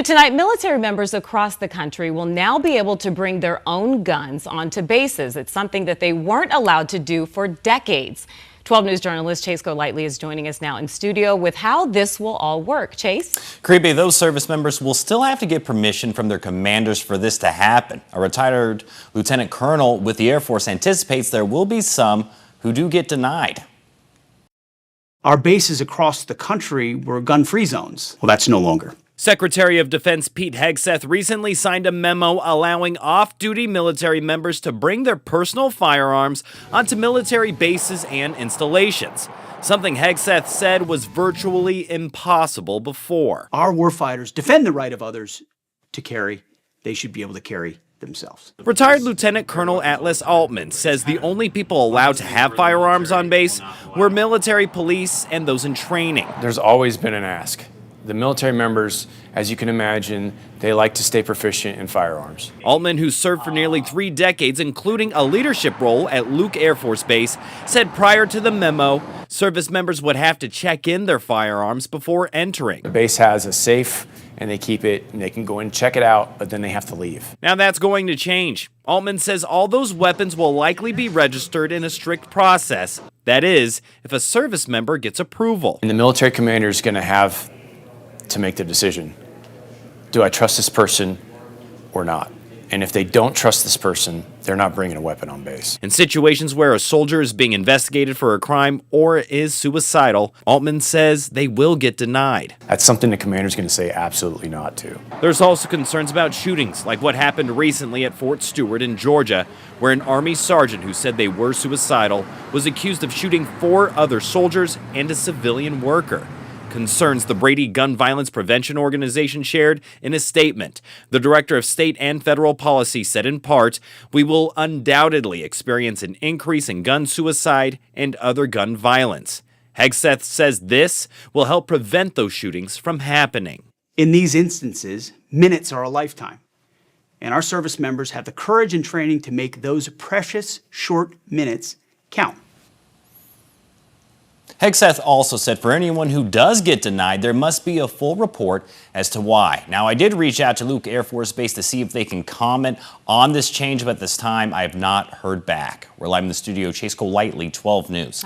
Tonight, military members across the country will now be able to bring their own guns onto bases. It's something that they weren't allowed to do for decades. 12 News journalist Chase Golightly is joining us now in studio with how this will all work. Chase? Creepy, those service members will still have to get permission from their commanders for this to happen. A retired lieutenant colonel with the Air Force anticipates there will be some who do get denied. Our bases across the country were gun-free zones. Well, that's no longer. Secretary of Defense Pete Hegseth recently signed a memo allowing off-duty military members to bring their personal firearms onto military bases and installations, something Hegseth said was virtually impossible before. Our warfighters defend the right of others to carry. They should be able to carry themselves. Retired Lieutenant Colonel Atlas Altman says the only people allowed to have firearms on base were military police and those in training. There's always been an ask. The military members, as you can imagine, they like to stay proficient in firearms. Altman, who served for nearly 3 decades, including a leadership role at Luke Air Force Base, said prior to the memo, service members would have to check in their firearms before entering. The base has a safe, and they keep it, and they can go and check it out, but then they have to leave. Now that's going to change. Altman says all those weapons will likely be registered in a strict process. That is, if a service member gets approval. And the military commander is going to have to make the decision. Do I trust this person or not? And if they don't trust this person, they're not bringing a weapon on base. In situations where a soldier is being investigated for a crime or is suicidal, Altman says they will get denied. That's something the commander's going to say absolutely not to. There's also concerns about shootings, like what happened recently at Fort Stewart in Georgia, where an Army sergeant who said they were suicidal was accused of shooting 4 other soldiers and a civilian worker. Concerns the Brady Gun Violence Prevention Organization shared in a statement. The director of state and federal policy said in part, "We will undoubtedly experience an increase in gun suicide and other gun violence." Hegseth says this will help prevent those shootings from happening. In these instances, minutes are a lifetime. And our service members have the courage and training to make those precious short minutes count. Hegseth also said for anyone who does get denied, there must be a full report as to why. Now, I did reach out to Luke Air Force Base to see if they can comment on this change, but at this time, I have not heard back. We're live in the studio. Chase Golightly, 12 News.